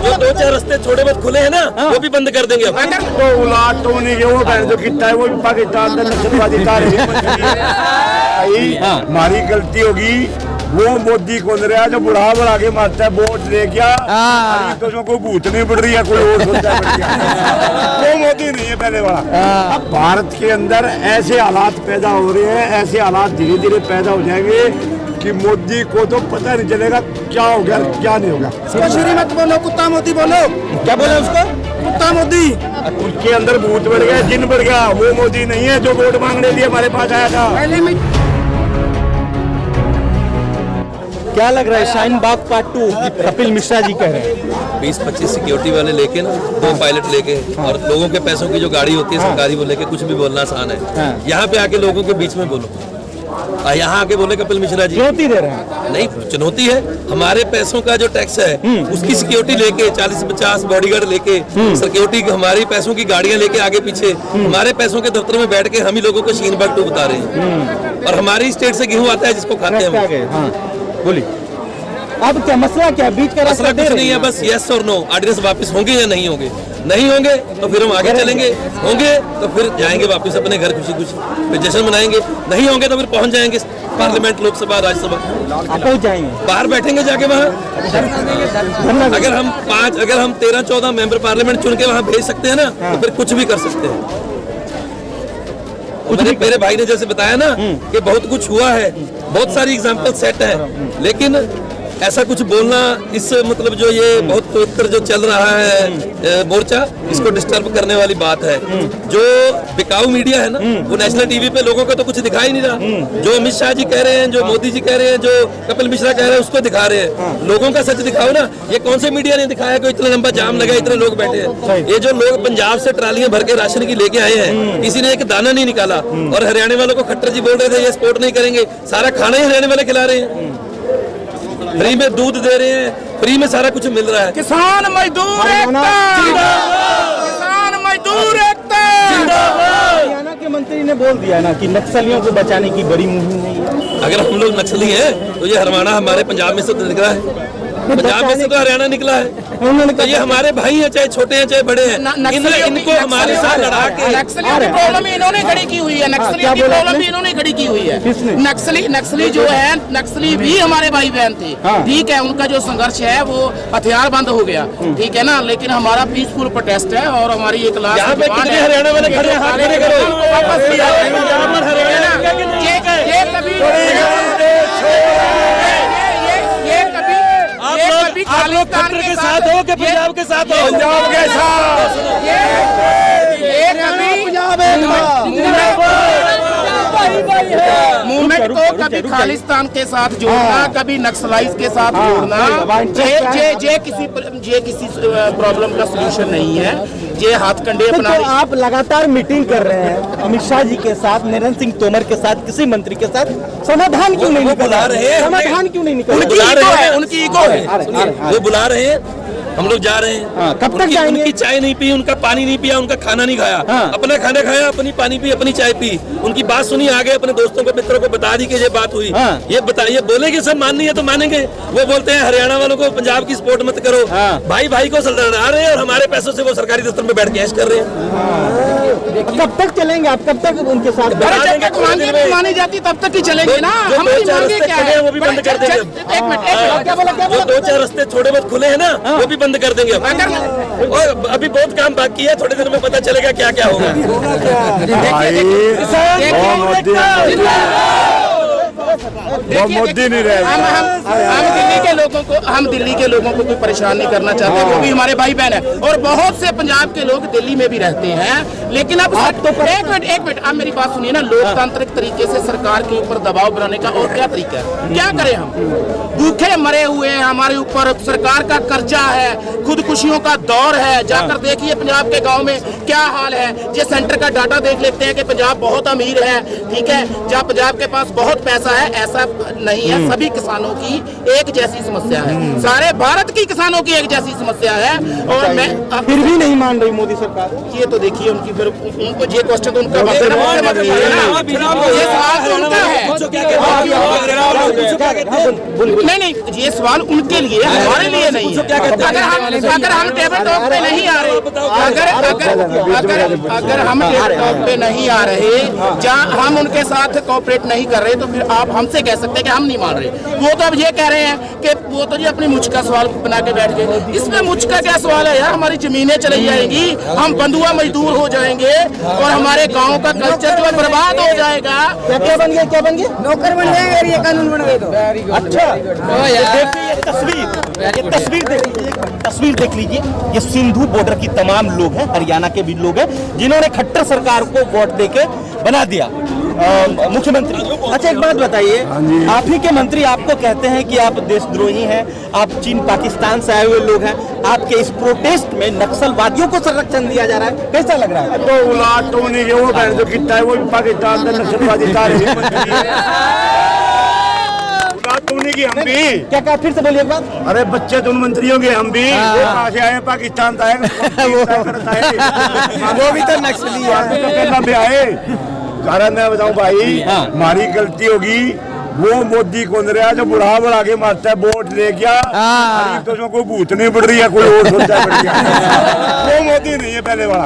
जो 2-4 रास्ते छोटे बहुत खुले हैं ना, वो भी बंद कर देंगे। तो उलाट तो नहीं वो बहन जो कितना है वो पाकिस्तान में नक्सलवादी हमारी गलती होगी। वो मोदी को रहा जो बुढ़ा बढ़ा के मारता है वोट ले गया, तो कोई भूत नहीं बढ़ रही है, कोई और सोचता है वो मोदी नहीं है पहले वाला। अब भारत के अंदर ऐसे हालात पैदा हो रहे हैं, ऐसे हालात धीरे धीरे पैदा हो जाएंगे कि मोदी को तो पता नहीं चलेगा क्या हो गया क्या नहीं होगा। मत बोलो, कुत्ता मोदी बोलो। क्या बोला उसको? कुत्ता मोदी। उनके अंदर भूत बढ़ गया, जिन बढ़ गया। वो मोदी नहीं है जो वोट मांगने लिए हमारे पास आया था। क्या लग रहा है शाहीन बाग पार्ट 2 कपिल मिश्रा जी कह रहे हैं 20-25 सिक्योरिटी वाले लेके ना, 2 पायलट लेके और लोगों के पैसों की जो गाड़ी होती है सरकारी, वो लेके कुछ भी बोलना आसान है। यहाँ पे आके लोगों के बीच में बोलो, यहाँ आके बोले कपिल मिश्रा जी चुनौती दे रहे हैं। नहीं, चुनौती है। हमारे पैसों का जो टैक्स है उसकी सिक्योरिटी लेके 40-50 बॉडीगार्ड लेके सिक्योरिटी, हमारे पैसों की गाड़ियां लेके आगे पीछे हमारे पैसों के दफ्तर में बैठ के हम ही लोगों को शाहीन बाग 2 बता रहे हैं। और हमारी स्टेट से गेहूं आता है जिसको खाते हैं। बोली अब क्या मसला, क्या बीच का मसला कुछ नहीं है, बस यस और नो। ऑर्डिनेंस वापस होंगे या नहीं होंगे? नहीं होंगे तो फिर हम आगे चलेंगे, होंगे तो फिर जाएंगे वापस अपने घर खुशी खुशी, फिर जश्न मनाएंगे। नहीं होंगे तो फिर पहुंच जाएंगे पार्लियामेंट, लोकसभा, राज्यसभा, पहुंच जाएंगे, बाहर बैठेंगे जाके वहाँ। अगर हम 13-14 मेंबर पार्लियामेंट चुन के वहाँ भेज सकते हैं ना, तो फिर कुछ भी कर सकते हैं। मेरे भाई ने जैसे बताया ना कि बहुत कुछ हुआ है, बहुत सारी एग्जांपल सेट है, लेकिन ऐसा कुछ बोलना, इस मतलब जो ये बहुत पवित्र जो चल रहा है मोर्चा, इसको डिस्टर्ब करने वाली बात है। जो बिकाऊ मीडिया है ना, वो नेशनल टीवी पे लोगों को तो कुछ दिखा ही नहीं रहा। जो अमित शाह जी कह रहे हैं, जो मोदी जी कह रहे हैं, जो कपिल मिश्रा कह रहे हैं, उसको दिखा रहे हैं। लोगों का सच दिखाओ ना। ये कौन से मीडिया ने दिखाया कि इतना लंबा जाम लगा, इतने लोग बैठे हैं? ये जो लोग पंजाब से ट्रालियां भर के राशन की लेके आए हैं, किसी ने एक दाना नहीं निकाला। और हरियाणा वालों को खट्टर जी बोल रहे थे ये सपोर्ट नहीं करेंगे, सारा खाना ही हरियाणा वाले खिला रहे हैं, फ्री में दूध दे रहे हैं, फ्री में सारा कुछ मिल रहा है। किसान मजदूर एकता, किसान मजदूर एकता। हरियाणा के मंत्री ने बोल दिया ना कि नक्सलियों को बचाने की बड़ी मुहिम नहीं है। अगर हम लोग नक्सली हैं तो ये हरियाणा हमारे पंजाब में से तो निकला है, पंजाब में से तो हरियाणा निकला है। तो ये हमारे भाई हैं, चाहे छोटे हैं चाहे बड़े हैं, इनको हमारे साथ लड़ा के। नक्सलियों की प्रॉब्लम इन्होंने खड़ी की हुई है, नक्सलियों की प्रॉब्लम भी इन्होंने खड़ी की हुई है। नक्सली जो है, नक्सली भी हमारे भाई बहन थे, ठीक है। उनका जो संघर्ष है वो हथियार बंद हो गया, ठीक है ना। लेकिन हमारा पीसफुल प्रोटेस्ट है और हमारी एक लाख हरियाणा वाले खड़े हैं, हाथ खड़े करो। आप लोग खट्टर के साथ हो कि पंजाब के साथ हो? पंजाब के साथ। मूवमेंट को कभी खालिस्तान के साथ जोड़ना, कभी नक्सलाइज के साथ जोड़ना, जे किसी प्रॉब्लम का सलूशन नहीं है। ये हाथ कंडे अपना। तो आप लगातार मीटिंग कर रहे हैं अमित शाह जी के साथ, नरेंद्र सिंह तोमर के साथ, किसी मंत्री के साथ, समाधान क्यों नहीं निकल रहे? समाधान क्यों नहीं निकल रहे? उनकी ईगो है, वो बुला रहे हैं, हम लोग जा रहे हैं। कब तक जाएंगे? उनकी चाय नहीं पी, उनका पानी नहीं पिया, उनका खाना नहीं खाया, अपना खाना खाया, अपनी पानी पी, अपनी चाय पी, उनकी बात सुनी, आगे अपने दोस्तों को, मित्रों को बता दी कि ये बात हुई। ये बताइए, बोलेंगे सब, माननी है तो मानेंगे। वो बोलते हैं हरियाणा वालों को पंजाब की सपोर्ट मत करो। भाई भाई को लड़ा रहे हैं और हमारे पैसों से वो सरकारी दफ्तर में बैठ के ऐश कर रहे हैं। कब तक चलेंगे आप? कब तक उनके साथ? मानी जाती तब तक ही चलेंगे ना। हमारी मांगे क्या है? वो भी बंद कर देंगे। एक मिनट, क्या बोला? जो 2-4 रास्ते थोड़े बहुत खुले हैं ना, वो भी बंद कर देंगे। और अभी बहुत काम बाकी है, थोड़े दिन में पता चलेगा क्या क्या होगा। मोदी नहीं रहे। हम दिल्ली के लोगों को कोई परेशान नहीं करना चाहते, वो भी हमारे भाई बहन है। और बहुत से पंजाब के लोग दिल्ली में भी रहते हैं। लेकिन अब एक मिनट आप मेरी बात सुनिए ना। लोकतांत्रिक तरीके से सरकार के ऊपर दबाव बनाने का और क्या तरीका है? क्या करें हम? भूखे मरे हुए हैं हमारे ऊपर, सरकार का कर्जा है, खुदकुशियों का दौर है। जाकर देखिए पंजाब के गाँव में क्या हाल है। ये सेंटर का डाटा देख लेते हैं कि पंजाब बहुत अमीर है, ठीक है, जहाँ पंजाब के पास बहुत पैसा है, ऐसा नहीं है। सभी किसानों की एक जैसी समस्या है, सारे भारत की किसानों की एक जैसी समस्या है। और मैं फिर भी नहीं मान रही मोदी सरकार। ये तो देखिए उनकी, फिर उनको ये क्वेश्चन तो उनका ये सवाल तो उनका है। नहीं, ये सवाल उनके लिए, हमारे लिए नहीं है। अगर हम टेबल टॉक पे नहीं आ रहे, अगर हम टेबल टॉक पे नहीं आ रहे, जहाँ हम उनके साथ कोऑपरेट नहीं कर रहे, तो फिर आप हमसे कह सकते हैं कि हम नहीं मान रहे। वो तो अब ये कह रहे हैं कि वो तो जी अपनी मुझ का सवाल बना के बैठ गए। इसमें मुझ का क्या सवाल है यार? हमारी जमीनें चली जाएंगी, हम बंधुआ मजदूर हो जाएंगे और हमारे गाँव का कल्चर जो है बर्बाद हो जाएगा। क्या बन गया, क्या बन गया? नौकर बन जाएंगे ये कानून बन गए तो। अच्छा, देखिए ये तस्वीर देख लीजिए। ये सिंधु बॉर्डर की तमाम लोग हैं, हरियाणा के भी लोग हैं, जिन्होंने खट्टर सरकार को वोट देके बना दिया मुख्यमंत्री। अच्छा, एक बात बताइए, आप ही के मंत्री आपको कहते हैं कि आप देशद्रोही हैं, आप चीन पाकिस्तान से आए हुए लोग हैं, आपके इस प्रोटेस्ट में नक्सलवादियों को संरक्षण दिया जा रहा है, कैसा लग रहा है? तो उलाट तो नहीं, वो जो कितना है वो पाकिस्तान में नक्सलवादी की हम भी। क्या कहा, फिर से बोलिए एक बात। अरे बच्चे तो उन मंत्रियों के हम भी, वो कहाँ से आए? पाकिस्तान से आए। वो भी तो नक्सली है। तो पहला भी आए। कारण मैं बताऊं भाई, हमारी गलती होगी। वो मोदी कौन रहा जो बुढ़ा बढ़ा के मारता है, वोट ले गया, तो उसमें कोई भूत नहीं बढ़ रही है, कोई और सोचता है। वो मोदी नहीं है पहले वाला।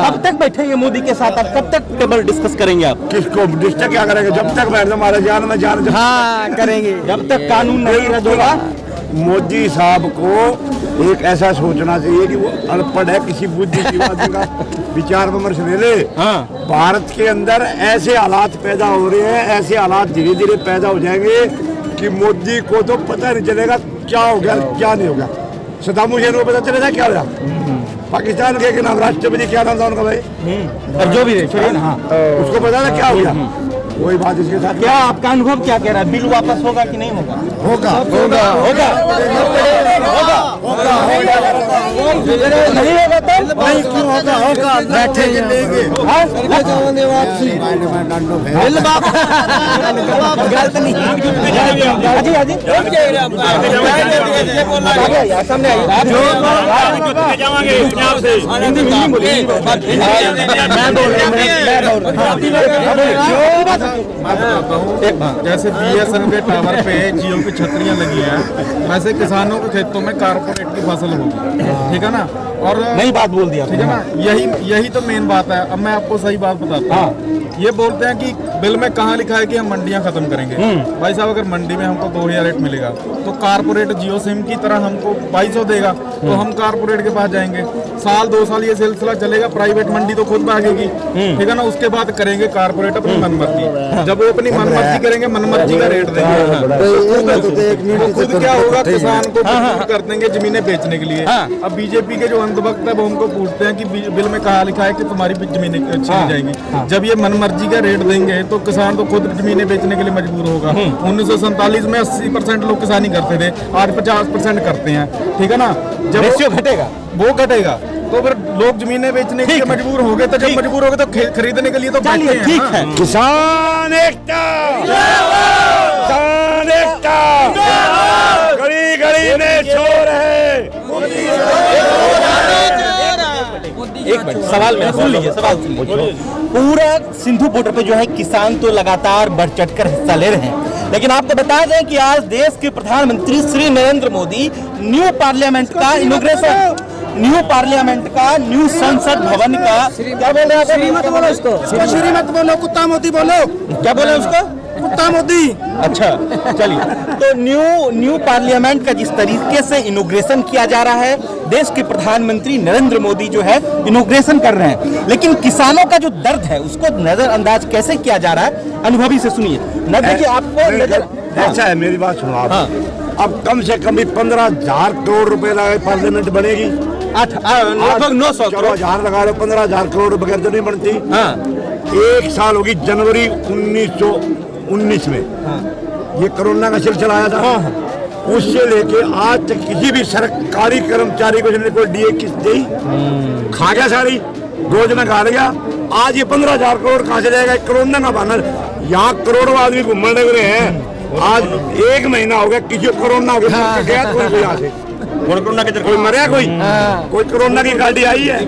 कब तक बैठेंगे मोदी के साथ? आप कब तक टेबल डिस्कस करेंगे? आप किसको डिस्टर्ब क्या करेंगे? जब तक बैठ हमारे जान में जान करेंगे, जब तक कानून नहीं रद्द होगा। मोदी साहब को एक ऐसा सोचना चाहिए कि वो अनपढ़ है, किसी बुद्धिजीवी का विचार विमर्श ले ले। भारत के अंदर ऐसे हालात पैदा हो रहे हैं, ऐसे हालात धीरे धीरे पैदा हो जाएंगे कि मोदी को तो पता नहीं चलेगा क्या हो गया क्या नहीं हो गया। सद्दाम हुसैन को पता चलेगा क्या हो गया? पाकिस्तान के नाम राष्ट्रपति क्या नाम था उनका भाई? जो भी उसको पता था क्या हो गया? वही बात इसके साथ। क्या आपका अनुभव क्या कह रहा है? बिल वापस होगा कि नहीं होगा? होगा होगा होगा होगा नहीं होगा तो नहीं, क्यों होगा? होगा, बैठेंगे लेंगे। बिल वापस गलत नहीं। हाजी हाजी सामने जैसे बीएसएनएल के टावर पे जियो की छतरियां लगी हैं, वैसे किसानों के खेतों में कारपोरेट की फसल होगी, ठीक है ना? और नई बात बोल दिया, ठीक है ना? यही तो मेन बात है। अब मैं आपको सही बात बताता हूँ। ये बोलते हैं कि बिल में कहाँ लिखा है कि हम मंडियां खत्म करेंगे। भाई साहब, अगर मंडी में हमको 2000 रेट मिलेगा तो कारपोरेट जियो सिम की तरह हमको 2200 देगा, तो हम कारपोरेट के पास जाएंगे। साल 2 साल ये सिलसिला चलेगा, प्राइवेट मंडी तो खुद भागेगी, ठीक है ना? उसके बाद करेंगे कारपोरेट अपनी मनमर्जी। जब वो अपनी मनमर्जी करेंगे, मनमर्जी का रेट देंगे, तो खुद क्या होगा, किसान को कर देंगे जमीनें बेचने के लिए। अब बीजेपी के जो अंधभक्त है वो हमको पूछते हैं कि बिल में कहाँ लिखा है कि तुम्हारी जमीनें छीनी जाएंगी। जब ये मनमर्जी का रेट देंगे तो किसान तो खुद जमीनें बेचने के लिए मजबूर होगा। 1947 में 80% लोग किसानी करते थे, आज 50% करते हैं, ठीक है ना? जब रेशियो घटेगा, वो घटेगा तो फिर लोग जमीनें बेचने के लिए मजबूर हो गए। तो जब मजबूर हो गए तो खरीदने के लिए तो बैठे हैं। ठीक है। किसान एकता, किसान एकता, गली गली में शोर है। एक मिनट, सवाल में सुन लीजिए, सवाल सुन लीजिए। पूरा सिंधु बॉर्डर पे जो है किसान तो लगातार बढ़ चढ़कर हिस्सा ले रहे हैं, लेकिन आपको बता दें कि आज देश के प्रधानमंत्री श्री नरेंद्र मोदी न्यू पार्लियामेंट का इनॉग्रेशन, न्यू संसद भवन का, क्या बोल रहे हैं? श्री मत बोलो उसको, श्री मत बोलो, कुत्ता मोदी बोलो। क्या बोले उसको? कुत्ता मोदी। अच्छा, चलिए। तो न्यू पार्लियामेंट का जिस तरीके से इनॉग्रेशन किया जा रहा है, देश के प्रधानमंत्री नरेंद्र मोदी जो है इनॉग्रेशन कर रहे हैं, लेकिन किसानों का जो दर्द है उसको नजरअंदाज कैसे किया जा रहा है? अनुभवी से सुनिए। न देखिए आपको नजर, ऐसा है, मेरी बात सुनो आप। अब कम से कम 15,000 करोड़ रुपए लगा पार्लियामेंट बनेगी। लगभग 900 करोड़ 1000 लगा लो, 15,000 करोड़ रुपए तो नहीं बनती। एक साल होगी जनवरी 1919 में ये कोरोना का सिलसिला आया था। उससे लेके आज तक किसी भी सरकारी कर्मचारी को कोई डीए किस्त दी? खा गया सारी। 2 दिन खा लिया। आज ये 15,000 करोड़ कहाँ से जाएगा? कोरोना का बहाना। यहाँ करोड़ों आदमी घूमने लग रहे हैं। आज 1 महीना हो गया, किसी को कोरोना हो गया, गया कोई यहाँ से कोई मरा, कोई कोरोना की गाड़ी आई है?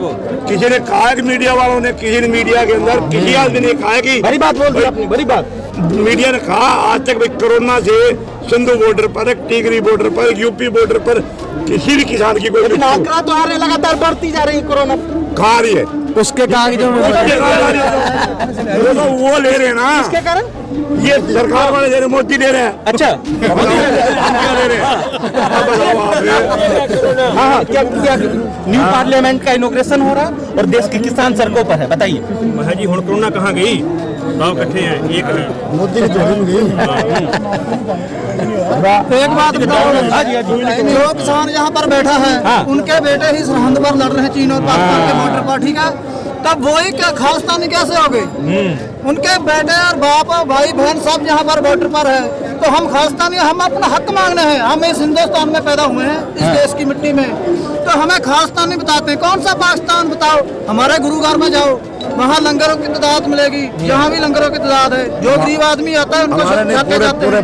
किसी ने कहा कि मीडिया वालों ने, किसी ने मीडिया के अंदर किसी आदमी ने कहा कि बड़ी बात बोल दी आपने, बड़ी बात। मीडिया ने कहा आज तक भाई कोरोना से सिंधु बॉर्डर पर, टिकरी बॉर्डर पर, यूपी बॉर्डर पर किसी भी किसान की कोई आंकड़ा तो आ रहे, लगातार बढ़ती जा रही कोरोना खा रही है। उसके कागजों में वो ले रहे हैं ना, इसके कारण ये सरकार वाले दे रहे, मोदी दे रहे हैं। अच्छा ले रहे हैं। हाँ, क्या न्यू पार्लियामेंट का इनॉग्रेशन हो रहा है और देश के किसान सड़कों पर है, बताइए। जी हुण कोरोना कहाँ गई? गाँव इकट्ठे हैं, एक है मोदी की जोड़ी में गई। एक बात बताओ, जो किसान यहाँ पर बैठा है, उनके बेटे ही सरहद पर लड़ रहे हैं चीन और पाकिस्तान के बॉर्डर पर, ठीक है? तब वही क्या खालिस्तानी कैसे हो गई? उनके बेटे और बाप और भाई बहन सब यहाँ पर बॉर्डर पर है, तो हम खालिस्तानी, हम अपना हक मांगने हैं। हम इस हिंदुस्तान में पैदा हुए हैं, इस देश की मिट्टी में, तो हमें खालिस्तानी बताते हैं। कौन सा पाकिस्तान बताओ? हमारे गुरुद्वार में जाओ, वहाँ लंगरों की तादाद मिलेगी, यहाँ भी लंगरों की तादाद है। जो गरीब आदमी आता है उनको जाते जाते पूरे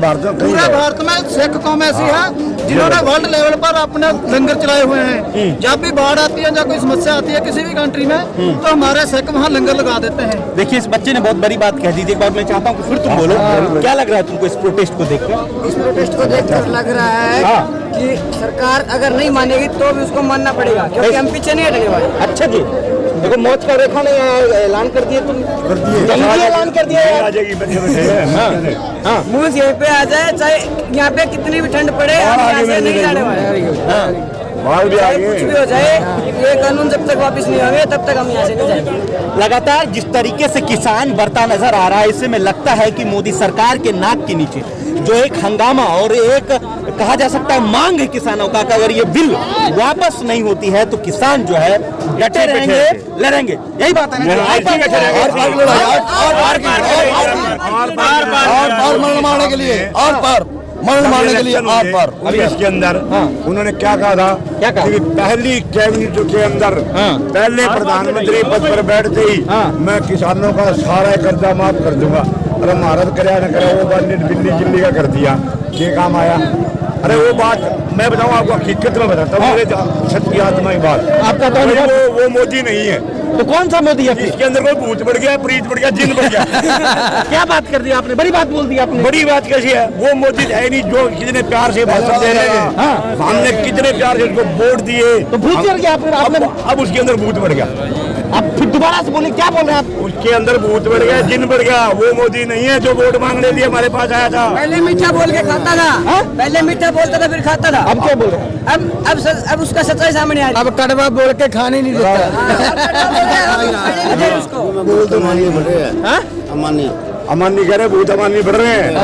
भारत में सिख कौम ऐसी है जिन्होंने वर्ल्ड लेवल पर अपने लंगर चलाए हुए हैं। जब भी बाढ़ आती है या कोई समस्या आती है किसी भी कंट्री में, तो हमारे सिख वहाँ लंगर लगा देते हैं। देखिए, इस बच्चे ने बहुत बड़ी बात कह दी थी। एक बार मैं चाहता हूँ कि फिर तुम बोलो, क्या लग रहा है तुमको इस प्रोटेस्ट को देखकर? इस प्रोटेस्ट को देखकर लग रहा है कि सरकार अगर नहीं मानेगी तो भी उसको मानना पड़ेगा, क्योंकि हम पीछे नहीं हटने वाले। अच्छा जी, देखो मौत का रेखा ने ऐलान कर दिया, तुम जंगी ऐलान कर दिया यार। आ जाएगी मुझे यहीं पे आ जाए, चाहे यहाँ पे कितनी भी ठंड पड़े, हम यहाँ से नहीं जाने वाले। चाहे कुछ भी हो जाए, ये कानून जब तक वापस नहीं होंगे तब तक हम यहाँ से नहीं जाएंगे। लगातार जिस तरीके से किसान बढ़ता नजर आ रहा है, इससे में लगता है कि मोदी सरकार के नाक के नीचे जो एक हंगामा और एक कहा जा सकता है मांग है किसानों का, कि अगर ये बिल वापस नहीं होती है तो किसान जो है डटे रहेंगे, लड़ेंगे। यही बात है ना? मरण मारने के लिए आर पार। अभी इसके अंदर उन्होंने क्या कहा था? कि पहली कैबिनेट के अंदर पहले प्रधानमंत्री पद पर बैठते ही मैं किसानों का सारा कर्जा माफ कर दूंगा। अरे महाराज करे न करे, वो बात दिल्ली जिल्ली का कर दिया, ये काम आया। अरे वो बात मैं बताऊँ आपको, हकीकत में बताता हूँ, मेरे सच्ची आत्मा की बात। आपका तो वो मोदी नहीं है। तो कौन सा मोदी है? इसके अंदर कोई भूत बढ़ गया, प्रीत बढ़ गया, जिन बढ़ गया। क्या बात कर दी आपने? बड़ी बात बोल दी आपने। बड़ी बात कैसी है? वो मोदी है नहीं जो कितने प्यार से भाषण दे रहे हैं। हमने कितने प्यार से उसको वोट दिए, तो भूत चढ़ गया आपने। अब उसके अंदर भूत बढ़ गया। अब फिर दोबारा से बोले, क्या बोल रहे हैं आप? उसके अंदर भूत बढ़ गया, जिन बढ़ गया। वो मोदी नहीं है जो वोट मांगने लिए हमारे पास आया था। पहले मीठा बोल के खाता था, पहले मीठा बोलता था फिर खाता था। अब क्या बोल रहे हैं? अब उसका सच्चाई सामने आ रही है। अब कड़वा बोल के खाने नहीं देता। अमानी कह रहे, भूत अमानी बढ़ रहे हैं।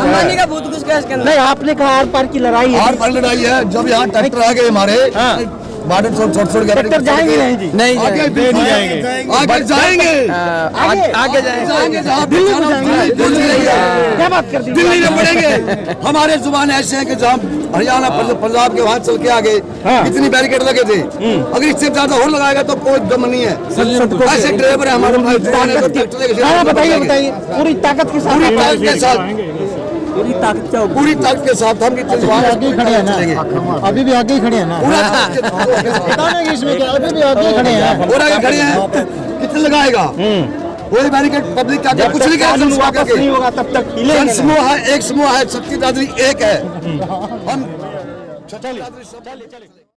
अमानी का भूत घुस गया इसके अंदर। नहीं, आपने कहा आर पार की लड़ाई है। आर पार लड़ाई है। जब यहाँ ट्रैक्टर आ गए हमारे बार्डर छोड़ ट्रैक्टर जाएंगे नहीं जी? नहीं आगे जाएंगे, आगे जाएंगे, दिल्ली को जाएंगे। क्या बात कर दी? दिल्ली में पड़ेंगे। हमारे जुबान ऐसे हैं कि जहाँ हरियाणा पंजाब के वहाँ चल के आगे इतनी बैरिकेड लगे थे, अगर इससे ज्यादा और लगाएगा तो कोई दम नहीं है। ऐसे ड्राइवर है हमारे बताइए पूरी ताकत के साथ, पूरी ताकत के साथ हम आगे खड़े हैं ना, अभी भी आगे ही खड़े हैं ना। इसमें अभी भी आगे खड़े हैं, और आगे खड़े हैं। कितने लगाएगा? कोई बैरिकेड पब्लिक का कुछ नहीं वापस नहीं होगा तब तक। समूह है, एक समूह है, सबकी दादरी एक है। हम